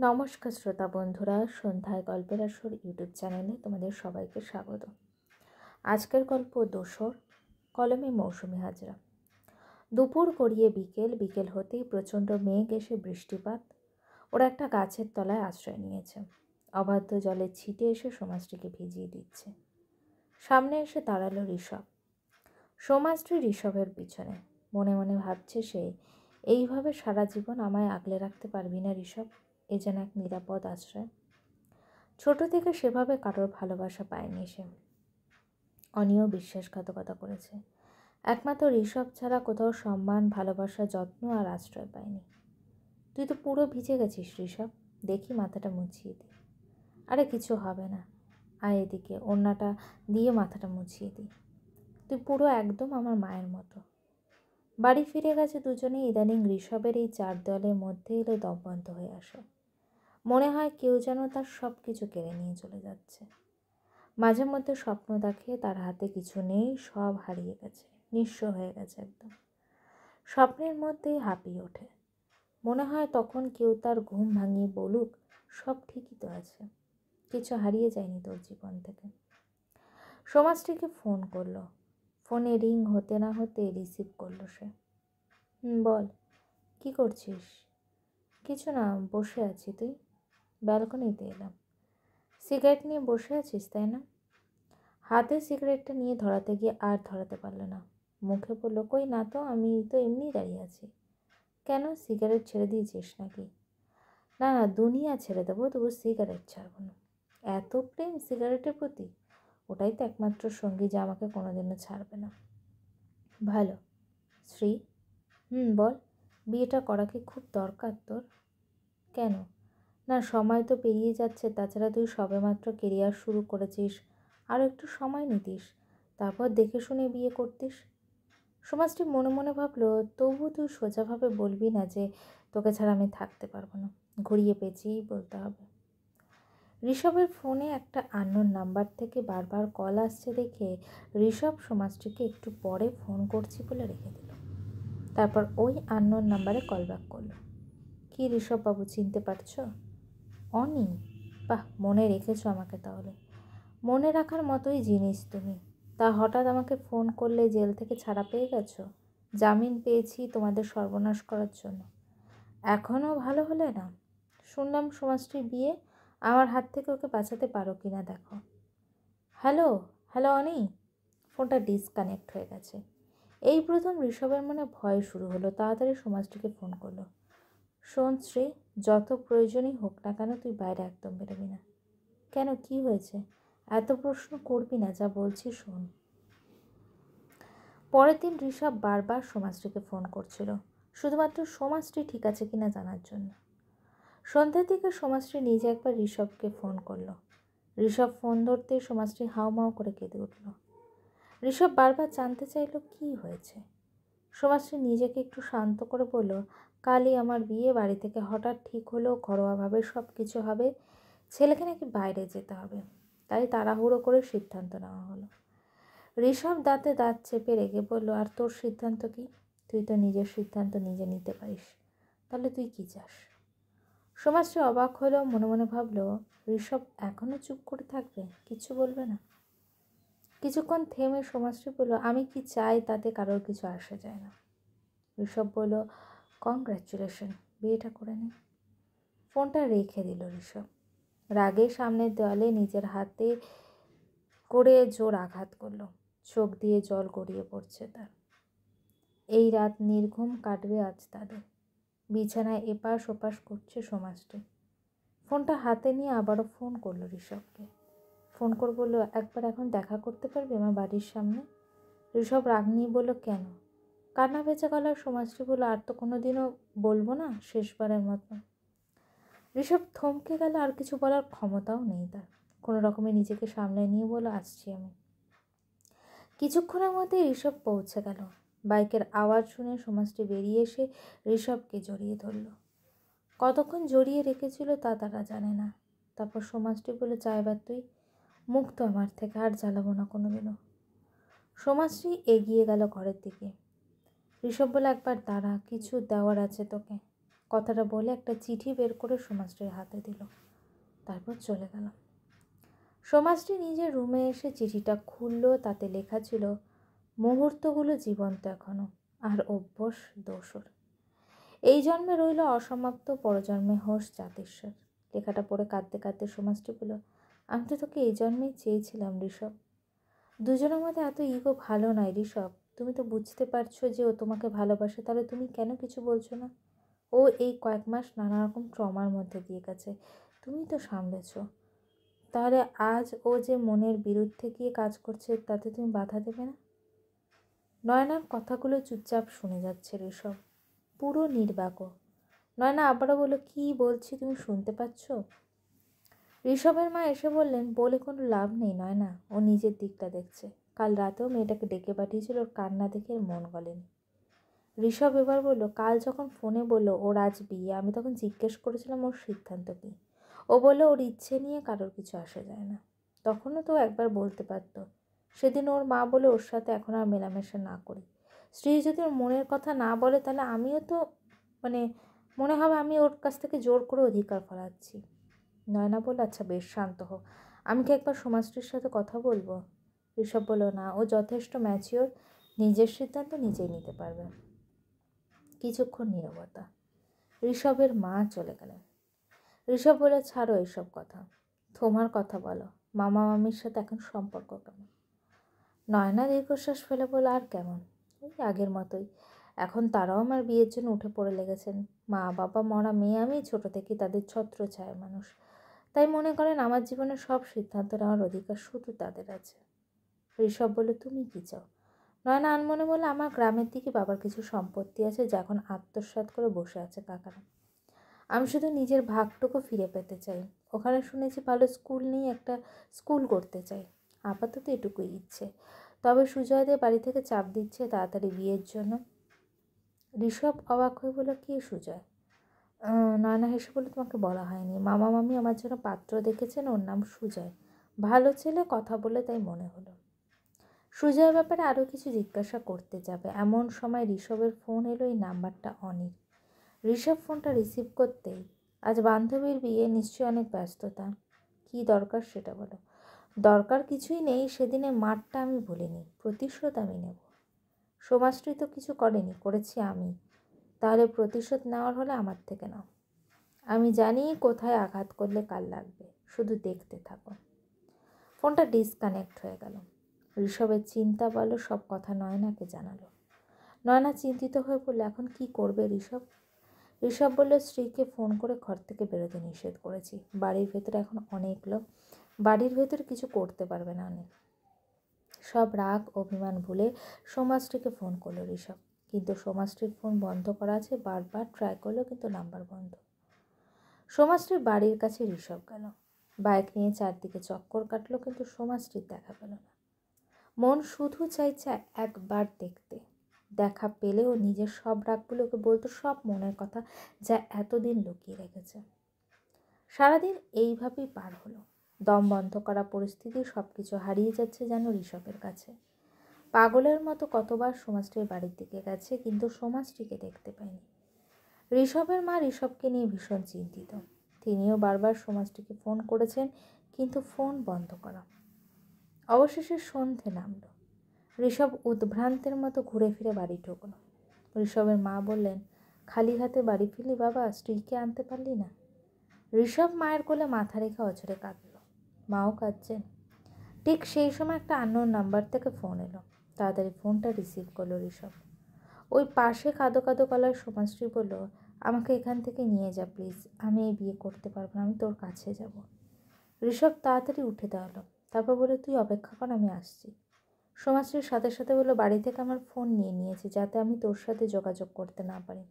নমস্কার শ্রোতা বন্ধুরা, সন্ধ্যায় গল্পের আসর ইউটিউব চ্যানেলে তোমাদের সবাইকে স্বাগত। আজকের গল্প দোসর, কলমে মৌসুমি হাজরা। দুপুর গড়িয়ে বিকেল হতেই প্রচণ্ড মেঘ এসে বৃষ্টিপাত। ওরা একটা গাছের তলায় আশ্রয় নিয়েছে। অবাধ্য জলের ছিটে এসে সমাজটিকে ভিজিয়ে দিচ্ছে। সামনে এসে দাঁড়ালো ঋষভ। সমাজটি ঋষভের পিছনে। মনে মনে ভাবছে সে, এইভাবে সারা জীবন আমায় আগলে রাখতে পারবি না ঋষভ? এ যেন এক নিরাপদ আশ্রয়। ছোট থেকে সেভাবে কারোর ভালোবাসা পায়নি সে। অনিও বিশ্বাসঘাতকতা করেছে। একমাত্র ঋষভ ছাড়া কোথাও সম্মান, ভালোবাসা, যত্ন আর আশ্রয় পায়নি। তুই তো পুরো ভিজে গেছিস ঋষভ, দেখি মাথাটা মুছিয়ে দি। আরে কিছু হবে না, আয় এদিকে, ওড়নাটা দিয়ে মাথাটা মুছিয়ে দি। তুই পুরো একদম আমার মায়ের মতো। বাড়ি ফিরে গেছে দুজনেই। ইদানিং ঋষভের এই চার দেওয়ালের মধ্যে এলে দম বন্ধ হয়ে আসে। মনে হয় কেউ যেন তার সব কিছু কেড়ে নিয়ে চলে যাচ্ছে। মাঝে মধ্যে স্বপ্ন দেখে তার হাতে কিছু নেই, সব হারিয়ে গেছে, নিঃস্ব হয়ে গেছে একদম। স্বপ্নের মধ্যেই হাঁপিয়ে ওঠে। মনে হয় তখন কেউ তার ঘুম ভাঙিয়ে বলুক, সব ঠিকই তো আছে, কিছু হারিয়ে যায়নি তোর জীবন থেকে। সমাজটিকে ফোন করলো। ফোনে রিং হতে না হতে রিসিভ করলো সে। বল, কি করছিস? কিছু না, বসে আছি। তুই? ব্যালকনিতে এলাম। সিগারেট নিয়ে বসে আছিস তাই না? হাতে সিগারেটটা নিয়ে ধরাতে গিয়ে আর ধরাতে পারল না। মুখে বলল, কই না তো, আমি তো এমনি দাঁড়িয়ে আছি। কেন, সিগারেট ছেড়ে দিয়েছিস নাকি? না না, দুনিয়া ছেড়ে দেবো, তবু সিগারেট ছাড়ব না। এত প্রেম সিগারেটের প্রতি? ওটাই তো একমাত্র সঙ্গী যা আমাকে কোনোদিনও ছাড়বে না। ভালো। শ্রী? বল, বিয়েটা করা কি খুব দরকার তোর? কেন? না, সময় তো পেরিয়ে যাচ্ছে, তাছাড়া তুই সবেমাত্র কেরিয়ার শুরু করেছিস, আরও একটু সময় নিতিস, তারপর দেখে শুনে বিয়ে করতিস। সমাজটি মনে মনে ভাবলো, তবু তুই সোজাভাবে বলবি না যে তোকে ছাড়া আমি থাকতে পারবো না, ঘুরিয়ে পেঁচিয়েই বলতে হবে। ঋষভের ফোনে একটা আননোন নাম্বার থেকে বারবার কল আসছে দেখে ঋষভ সমাজটিকে একটু পরে ফোন করছি বলে রেখে দিল। তারপর ওই আননোন নাম্বারে কল ব্যাক করলো। কি ঋষভবাবু, চিনতে পারছো? অনি? বাহ, মনে রেখেছো আমাকে তাহলে। মনে রাখার মতোই জিনিস তুমি। তা হঠাৎ আমাকে ফোন করলে, জেল থেকে ছাড়া পেয়ে গেছো? জামিন পেয়েছি তোমাদের সর্বনাশ করার জন্য। এখনও ভালো হলে না? শুনলাম সমাজটির বিয়ে, আমার হাত থেকে ওকে বাঁচাতে পারো কি না দেখো। হ্যালো হ্যালো অনি। ফোনটা ডিসকানেক্ট হয়ে গেছে। এই প্রথম ঋষভের মনে ভয় শুরু হলো। তাড়াতাড়ি সমাজটিকে ফোন করলো। শোন শ্রী, যত প্রয়োজনই হোক না কেন তুই বাইরে একদম বেরোবি না। কেন, কি হয়েছে? এত প্রশ্ন করবি না, যা বলছি শোন। পরের দিন ঋষভ বারবার সমাজটিকে ফোন করছিল, শুধুমাত্র সমাজটি ঠিক আছে কিনা জানার জন্য। সন্ধ্যার দিকে সমাজটি নিজে একবার ঋষভকে ফোন করলো। ঋষভ ফোন ধরতে সমাজটি হাউমাউ করে কেঁদে উঠল। ঋষভ বারবার জানতে চাইল কি হয়েছে। সমাজটি নিজেকে একটু শান্ত করে বলল, কালই আমার বিয়ে, বাড়ি থেকে হঠাৎ ঠিক হলো ঘরোয়াভাবে সব কিছু হবে, ছেলেকে নাকি বাইরে যেতে হবে, তাই তাড়াহুড়ো করে সিদ্ধান্ত নেওয়া হলো। ঋষভ দাঁতে দাঁত চেপে রেগে বলল, আর তোর সিদ্ধান্ত কি? তুই তো নিজের সিদ্ধান্ত নিজে নিতে পারিস, তাহলে তুই কি চাস? সমাজটি অবাক হলো, মনে মনে ভাবলো, ঋষভ এখনও চুপ করে থাকবে, কিছু বলবে না। কিছুক্ষণ থেমে সমাজটি বলল, আমি কি চাই তাতে কারোর কিছু আসে যায় না। ঋষভ বলল, কংগ্র্যাচুলেশন, বিয়েটা করে নে। ফোনটা রেখে দিল ঋষভ। রাগে সামনের দেওয়ালে নিজের হাতে করে জোর আঘাত করলো। চোখ দিয়ে জল গড়িয়ে পড়ছে তার। এই রাত নির্ঘুম কাটবে আজ তাদের। বিছানায় এপাশ ওপাশ করছে সমাজটি। ফোনটা হাতে নিয়ে আবারও ফোন করলো ঋষভকে। ফোন করে বলল, একবার এখন দেখা করতে পারবি আমার বাড়ির সামনে? ঋষভ রাগ নিয়ে বলল, কেন? কান্না ভেজা গলার সমাজটি বলল, আর তো কোনো দিনও বলবো না, শেষবারের মতো। ঋষভ থমকে গেল, আর কিছু বলার ক্ষমতাও নেই তার। কোনো রকমে নিজেকে সামলে নিয়ে বলল, আসছি আমি। কিছুক্ষণের মধ্যে ঋষভ পৌঁছে গেল। বাইকের আওয়াজ শুনে সমাজটি বেরিয়ে এসে ঋষভকে জড়িয়ে ধরল। কতক্ষণ জড়িয়ে রেখেছিল তা তারা জানে না। তারপর সমাজটি বলে, যা এবার তুই মুক্ত আমার থেকে, আর জ্বালাবো না কোনোদিনও। সমাজটি এগিয়ে গেল ঘরের দিকে। ঋষভ বলে, একবার দাঁড়া, কিছু দেওয়ার আছে তোকে। কথাটা বলে একটা চিঠি বের করে সোমাশ্রীর হাতে দিল, তারপর চলে গেল। সোমাশ্রী নিজের রুমে এসে চিঠিটা খুলল। তাতে লেখা ছিল, মুহূর্তগুলো জীবন্ত এখনো, আর অভ্যাস দোসর। এই জন্মে রইল অসমাপ্ত, পরজন্মে হোস জাতিস্বর। লেখাটা পড়ে কাঁদতে কাঁদতে সোমাশ্রী বলল, আমি তো তোকে এই জন্মেই চেয়েছিলাম ঋষভ। দুজনের মধ্যে এত ইগো ভালো নয় ঋষভ। তুমি তো বুঝতে পারছো যে ও তোমাকে ভালোবাসে, তাহলে তুমি কেন কিছু বলছো না? ও এই কয়েক মাস নানা রকম ট্রমার মধ্যে দিয়ে গেছে, তুমি তো সামলেছ। তাহলে আজ ও যে মনের বিরুদ্ধে গিয়ে কাজ করছে, তাতে তুমি বাধা দেবে না? নয়নার কথাগুলো চুপচাপ শুনে যাচ্ছে ঋষভ, পুরো নির্বাক। নয়না আবারও বলল, কী বলছি তুমি শুনতে পাচ্ছ? ঋষভের মা এসে বললেন, বলে কোনো লাভ নেই নয়না, ও নিজের দিকটা দেখছে। কাল রাতেও মেয়েটাকে ডেকে পাঠিয়েছিল, ওর কান্না দেখে মন গলেনি। ঋষভ এবার বলল, কাল যখন ফোনে বললো ওর আজ বিয়ে, আমি তখন জিজ্ঞেস করেছিলাম ওর সিদ্ধান্ত কী। ও বললো ওর ইচ্ছে নিয়ে কারোর কিছু আসে যায় না। তখনও তো একবার বলতে পারতো। সেদিন ওর মা বলে ওর সাথে এখন আর মেলামেশা না করি। স্ত্রী যদি ওর মনের কথা না বলে, তাহলে আমিও তো মনে হবে আমি ওর কাছ থেকে জোর করে অধিকার ফলাচ্ছি। নয়না বলল, আচ্ছা বেশ, শান্ত হো। আমি কি একবার সোমাশ্রীর সাথে কথা বলবো? ঋষভ বলল, না, ও যথেষ্ট ম্যাচিওর, নিজের সিদ্ধান্ত নিজেই নিতে পারবে। কিছুক্ষণ নীরবতা। ঋষভের মা চলে গেলেন। ঋষভ বলে, ছাড়ো এসব কথা, তোমার কথা বলো। মামা মামির সাথে এখন সম্পর্ক কেমন? নয়না দীর্ঘশ্বাস ফেলে বলে, আর কেমন, ওই আগের মতোই। এখন তারাও আমার বিয়ের জন্য উঠে পড়ে লেগেছেন। মা বাবা মরা মেয়ে আমি, ছোট থেকে তাদের ছত্র ছায়া মানুষ। তাই মনে করেন আমার জীবনের সব সিদ্ধান্ত নেওয়ার অধিকার শুধু তাদের আছে। ঋষভ বলে, তুমি কী চাও? নয়না আনমনে বলে, আমার গ্রামের দিকে বাবার কিছু সম্পত্তি আছে, যা এখন আত্মসাৎ করে বসে আছে কাকারা। আমি শুধু নিজের ভাগটুকু ফিরে পেতে চাই। ওখানে শুনেছি ভালো স্কুল নেই, একটা স্কুল করতে চাই। আপাতত এটুকুই ইচ্ছে। তবে সুজয়দের বাড়ি থেকে চাপ দিচ্ছে তাড়াতাড়ি বিয়ের জন্য। ঋষভ অবাক হয়ে বলল, কে সুজয়? নয়না হেসে বলে, তোমাকে বলা হয়নি। মামা মামি আমার জন্য পাত্র দেখেছেন, ওর নাম সুজয়। ভালো ছেলে, কথা বলে তাই মনে হলো। সুজয়ের ব্যাপারে আরও কিছু জিজ্ঞাসা করতে যাবে এমন সময় ঋষভের ফোন এলো। এই নাম্বারটা অনির। ঋষভ ফোনটা রিসিভ করতেই, আজ বান্ধবীর বিয়ে, নিশ্চয়ই অনেক ব্যস্ততা। কী দরকার সেটা বলো। দরকার কিছুই নেই, সেদিনের মারটা আমি ভুলিনি, প্রতিশোধ আমি নেব। সোমাশ্রী তো কিছু করেনি, করেছি আমি। তাহলে প্রতিশোধ নেওয়ার হলে আমার থেকে নাও। আমি জানি কোথায় আঘাত করলে কাল লাগবে, শুধু দেখতে থাকো। ফোনটা ডিসকানেক্ট হয়ে গেল। ঋষভের চিন্তা বলো সব কথা নয়নাকে জানালো। নয়না চিন্তিত হয়ে পড়লো, এখন কি করবে ঋষভ? ঋষভ বলল, স্ত্রীকে ফোন করে ঘর থেকে বেরোতে নিষেধ করেছি। বাড়ির ভেতরে এখন অনেক লোক, বাড়ির ভেতরে কিছু করতে পারবে না অনেক। সব রাগ অভিমান ভুলে সোমাশ্রীকে ফোন করলো ঋষভ, কিন্তু সোমাশ্রীর ফোন বন্ধ করা আছে। বারবার ট্রাই করলো, কিন্তু নাম্বার বন্ধ। সোমাশ্রীর বাড়ির কাছে ঋষভ গেল। বাইক নিয়ে চারদিকে চক্কর কাটলো, কিন্তু সোমাশ্রীর দেখা পেল না। মন শুধু চাইছে একবার দেখতে। দেখা পেলে ও নিজের সব রাগগুলোকে বলতো, সব মনের কথা যা এতদিন লুকিয়ে রেখেছে। সারাদিন এইভাবেই পার হলো। দম বন্ধ করা পরিস্থিতি, সব কিছু হারিয়ে যাচ্ছে যেন ঋষভের কাছে। পাগলের মতো কতবার সোমাশ্রীর বাড়ির দিকে গেছে, কিন্তু সোমাশ্রীকে দেখতে পায়নি। ঋষভের মা ঋষভকে নিয়ে ভীষণ চিন্তিত। তিনিও বারবার সোমাশ্রীকে ফোন করেছেন, কিন্তু ফোন বন্ধ করা। অবশেষে সন্ধে নামল। ঋষভ উদ্ভ্রান্তের মতো ঘুরে ফিরে বাড়ি ঢুকল। ঋষভের মা বললেন, খালি হাতে বাড়ি ফিরলি বাবা, স্ত্রীকে আনতে পারলি না? ঋষভ মায়ের কোলে মাথা রেখে অঝরে কাঁদল। মাও কাঁদছেন। ঠিক সেই সময় একটা আননোন নাম্বার থেকে ফোন এলো। তাড়াতাড়ি ফোনটা রিসিভ করলো ঋষভ। ওই পাশে কাঁদো কাঁদো গলায় সোমাশ্রী বলল, আমাকে এখান থেকে নিয়ে যা প্লিজ, আমি এই বিয়ে করতে পারবো না, আমি তোর কাছে যাব। ঋষভ তাড়াতাড়ি উঠে দাঁড়ালো, তারপর বলল, তুই অপেক্ষা কর, আমি আসছি। সোমাশ্রীর সাথে সাথে বলল, বাড়ি থেকে আমার ফোন নিয়ে নিয়েছি, যাতে আমি তোর সাথে যোগাযোগ করতে না পারি।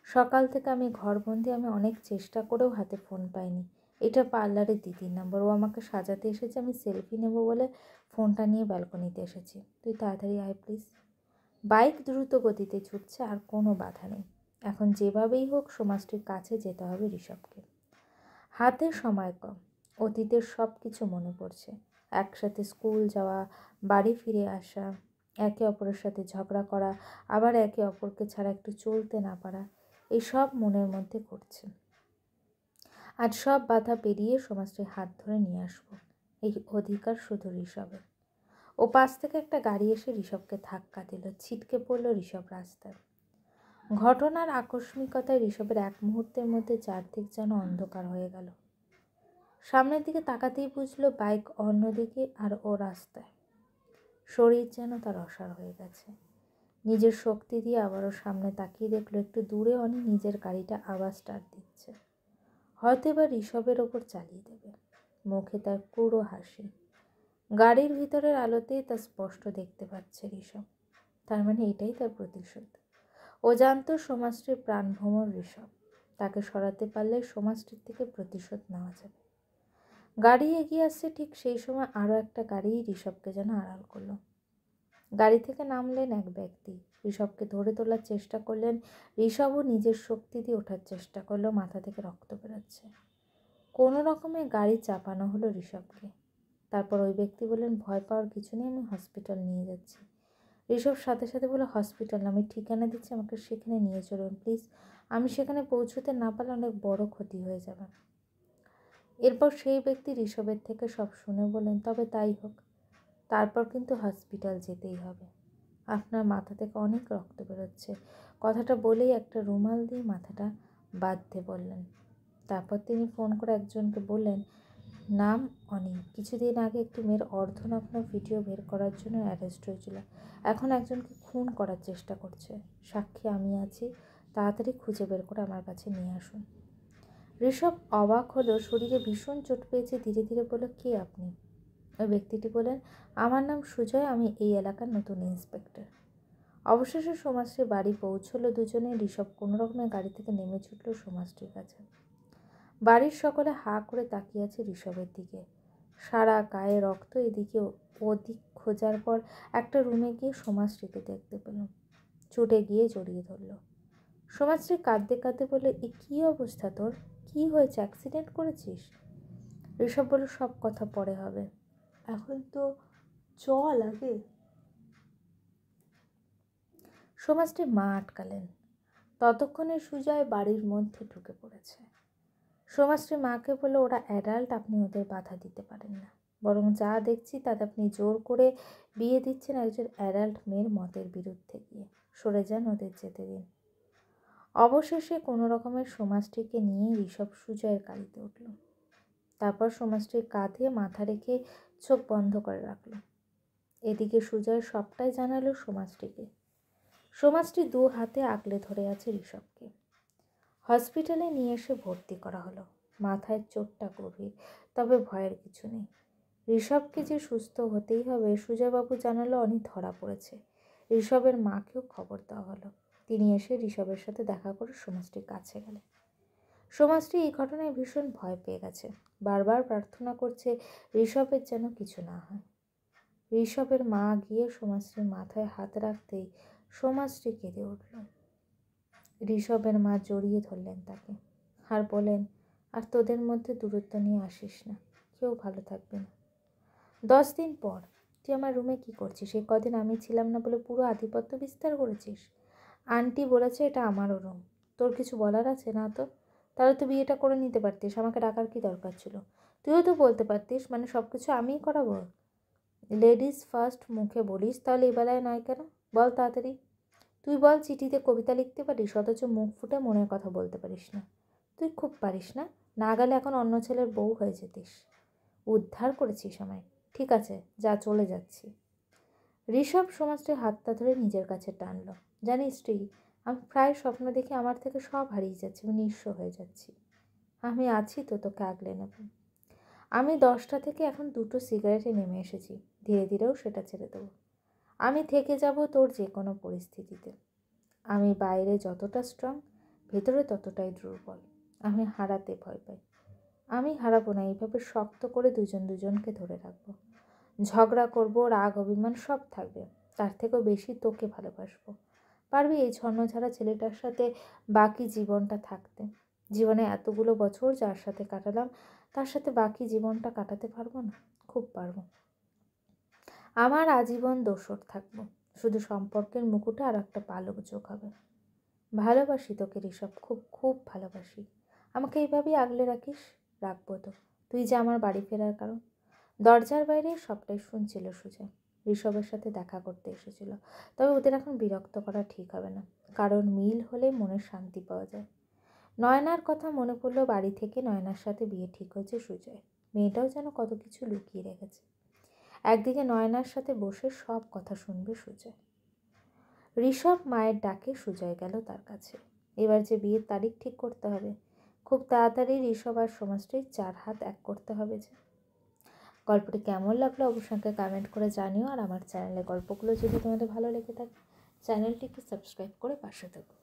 সকাল থেকে আমি ঘরবন্দি, আমি অনেক চেষ্টা করেও হাতে ফোন পাইনি। এটা পার্লারের দিদির নম্বর, ও আমাকে সাজাতে এসেছে, আমি সেলফি নেব বলে ফোনটা নিয়ে ব্যালকনিতে এসেছি। তুই তাড়াতাড়ি আয় প্লিজ। বাইক দ্রুত গতিতে ছুটছে, আর কোনো বাধা নেই। এখন যেভাবেই হোক সোমাশ্রীর কাছে যেতে হবে ঋষভকে। হাতে সময় কম, অতীতের সব কিছু মনে পড়ছে। একসাথে স্কুল যাওয়া, বাড়ি ফিরে আসা, একে অপরের সাথে ঝগড়া করা, আবার একে অপরকে ছাড়া একটু চলতে না পারা। এই সব মনের মধ্যে ঘুরছে। আজ সব বাধা পেরিয়ে সমাজটির হাত ধরে নিয়ে আসবো, এই অধিকার শুধু ঋষভের। ও পাশ থেকে একটা গাড়ি এসে ঋষভকে ধাক্কা দিল, ছিটকে পড়ল ঋষভ রাস্তায়। ঘটনার আকস্মিকতায় ঋষভের এক মুহূর্তের মধ্যে চারদিক যেন অন্ধকার হয়ে গেল। সামনের দিকে তাকাতেই বুঝলো বাইক অন্যদিকে আর ও রাস্তায়। শরীর যেন তার অসাড় হয়ে গেছে। নিজের শক্তি দিয়ে আবারও সামনে তাকিয়ে দেখলো একটু দূরে অনি নিজের গাড়িটা আবার স্টার্ট দিচ্ছে। হয়তো এবার ঋষভের ওপর চালিয়ে দেবে। মুখে তার পুরো হাসি। গাড়ির ভিতরের আলোতেই তা স্পষ্ট দেখতে পাচ্ছে ঋষভ। তার মানে এটাই তার প্রতিশোধ। ও জানত সমাজটির প্রাণভ্রমর ঋষভ। তাকে সরাতে পারলে সমাজটির থেকে প্রতিশোধ নেওয়া যাবে। গাড়ি এগিয়ে আসছে, ঠিক সেই সময় আরও একটা গাড়ি ঋষভকে যেন আড়াল করলো। গাড়ি থেকে নামলেন এক ব্যক্তি, ঋষভকে ধরে তোলার চেষ্টা করলেন। ঋষভও নিজের শক্তি দিয়ে ওঠার চেষ্টা করলো। মাথা থেকে রক্ত বেরোচ্ছে। কোনো রকমে গাড়ি চাপানো হলো ঋষভকে। তারপর ওই ব্যক্তি বললেন, ভয় পাওয়ার কিছু নেই, আমি হসপিটাল নিয়ে যাচ্ছি। ঋষভ সাথে সাথে বলে, হসপিটাল আমি ঠিকানা দিচ্ছি, আমাকে সেখানে নিয়ে চলুন প্লিজ। আমি সেখানে পৌঁছতে না পারলে অনেক বড় ক্ষতি হয়ে যাবে। এরপর সেই ব্যক্তি ঋষভের থেকে সব শুনে বললেন, তবে তাই হোক, তারপর কিন্তু হসপিটাল যেতেই হবে। আপনার মাথা থেকে অনেক রক্ত বেরোচ্ছে। কথাটা বলেই একটা রুমাল দিয়ে মাথাটা বাঁধতে বললেন। তারপর তিনি ফোন করে একজনকে বললেন, নাম অনি, কিছুদিন আগে একটি মেয়ের অর্ধনগ্ন ভিডিও বের করার জন্য অ্যারেস্ট হয়েছিল। এখন একজনকে খুন করার চেষ্টা করছে। সাক্ষী আমি আছি, তাড়াতাড়ি খুঁজে বের করে আমার কাছে নিয়ে আসুন। ঋষভ অবাক হলো, শরীরে ভীষণ চোট পেয়েছে। ধীরে ধীরে বলল, কে আপনি? ওই ব্যক্তিটি বললেন, আমার নাম সুজয়, আমি এই এলাকার নতুন ইন্সপেক্টর। অবশেষে সমাজটির বাড়ি পৌঁছলো দুজনে। ঋষভ কোনো রকমের গাড়ি থেকে নেমে ছুটল সমাজটির কাছে। বাড়ির সকলে হাঁ করে তাকিয়ে আছে ঋষভের দিকে। সারা গায়ে রক্ত। এদিকে ওদিক খোঁজার পর একটা রুমে গিয়ে সমাজটিকে দেখতে পেল। ছুটে গিয়ে জড়িয়ে ধরল। সমাজটি কাঁদতে কাঁদতে বলল, এ কী অবস্থা তোর? কি হয়েছে? অ্যাক্সিডেন্ট করেছিস? ঋষভ বলল, সব কথা পরে হবে, এখন তো চল আগে। সমাজটির মা আটকালেন। ততক্ষণে সুজয় বাড়ির মধ্যে ঢুকে পড়েছে। সমাজটির মাকে বলল, ওরা অ্যাডাল্ট, আপনি ওদের বাধা দিতে পারেন না। বরং যা দেখছি তাতে আপনি জোর করে বিয়ে দিচ্ছেন একজন অ্যাডাল্ট মেয়ের মতের বিরুদ্ধে গিয়ে। সরে যান, ওদের যেতে দিন। অবশেষে কোনো রকমের সমাজটিকে নিয়ে ঋষভ সুজয়ের গাড়িতে উঠল। তারপর সমাজটির কাঁধে মাথা রেখে চোখ বন্ধ করে রাখল। এদিকে সুজয় সবটাই জানালো সমাজটিকে। সমাজটি দু হাতে আগলে ধরে আছে ঋষভকে। হসপিটালে নিয়ে এসে ভর্তি করা হলো। মাথায় চোটটা গভীর, তবে ভয়ের কিছু নেই। ঋষভকে যে সুস্থ হতেই হবে সুজয়বাবু জানালো অনি ধরা পড়েছে। ঋষভের মাকেও খবর দেওয়া হলো। তিনি এসে ঋষভের সাথে দেখা করে সমাজটির কাছে গেলেন। সমাজটি এই ঘটনায় ভীষণ ভয় পেয়ে গেছে। বারবার প্রার্থনা করছে ঋষভের যেন কিছু না হয়। ঋষভের মা গিয়ে সমাজটির মাথায় হাত রাখতেই সমাজটি কেঁদে উঠল। ঋষভের মা জড়িয়ে ধরলেন তাকে আর বলেন, আর তোদের মধ্যে দূরত্ব নিয়ে আসিস না, কেউ ভালো থাকবে না। 10 দিন পর তুই আমার রুমে কি করছিস? এই কদিন আমি ছিলাম না বলে পুরো আধিপত্য বিস্তার করেছিস। আন্টি বলেছে এটা আমারও রুম। তোর কিছু বলার আছে না? তো তাহলে তুই বিয়েটা করে নিতে পারতিস, আমাকে ডাকার কি দরকার ছিল? তুইও তো বলতে পারতিস, মানে সব কিছু আমিই করাবো। লেডিস ফার্স্ট মুখে বলিস, তাহলে এই বেলায় নয় কেন? বল তাড়াতাড়ি। তুই বল, চিঠিতে কবিতা লিখতে পারিস অথচ মুখ ফুটে মনের কথা বলতে পারিস না। তুই খুব পারিস না? না গেলে এখন অন্য ছেলের বউ হয়ে যেতিস। উদ্ধার করেছিস আমায়। ঠিক আছে, যা, চলে যাচ্ছি। ঋষভ সমাজটির হাতটা ধরে নিজের কাছে টানল। জানিস স্ত্রী, আমি প্রায় স্বপ্ন দেখে আমার থেকে সব হারিয়ে যাচ্ছে, আমি নিঃস্ব হয়ে যাচ্ছি। আমি আছি তো, তোকে আগলে নেব। আমি 10টা থেকে এখন 2টো সিগারেটে নেমে এসেছি। ধীরে ধীরেও সেটা ছেড়ে দেবো। আমি থেকে যাব তোর যে কোনো পরিস্থিতিতে। আমি বাইরে যতটা স্ট্রং, ভেতরে ততটাই দুর্বল। আমি হারাতে ভয় পাই। আমি হারাবো না, এইভাবে শক্ত করে দুজন দুজনকে ধরে রাখবো। ঝগড়া করব, রাগ অভিমান সব থাকবে। তার থেকেও বেশি তোকে ভালোবাসবো। পারবি এই ছন্নছাড়া ছেলেটার সাথে বাকি জীবনটা থাকতে? জীবনে এতগুলো বছর যার সাথে কাটালাম, তার সাথে বাকি জীবনটা কাটাতে পারবো না? খুব পারবো। আমার আজীবন দোসর থাকবো। শুধু সম্পর্কের মুকুটে আর একটা পালক যোগ হবে। ভালোবাসি তোকে ঋষভ, খুব খুব ভালোবাসি। আমাকে এইভাবেই আগলে রাখিস। রাখবো তো, তুই যে আমার বাড়ি ফেরার কারণ। দরজার বাইরে সবটাই শুনছিল সুজয়। ঋষভের সাথে দেখা করতে এসেছিল, তবে ওদের এখন বিরক্ত করা ঠিক হবে না, কারণ মিল হলে মনের শান্তি পাওয়া যায়। নয়নার কথা মনে পড়লো। বাড়ি থেকে নয়নার সাথে বিয়ে ঠিক হয়েছে সুজয়। মেয়েটাও যেন কত কিছু লুকিয়ে রেখেছে। একদিকে নয়নার সাথে বসে সব কথা শুনবে সুজয়। ঋষভ মায়ের ডাকে সুজয় গেল তার কাছে। এবার যে বিয়ের তারিখ ঠিক করতে হবে, খুব তাড়াতাড়ি ঋষভ আর সমাজটির 4 হাত এক করতে হবে যে। গল্পটি কেমন লাগলো অবশ্যই কমেন্ট করে জানিও। আর আমার চ্যানেলে গল্পগুলো যদি তোমাদের ভালো লেগে থাকে, চ্যানেলটিকে সাবস্ক্রাইব করে পাশে থাকো।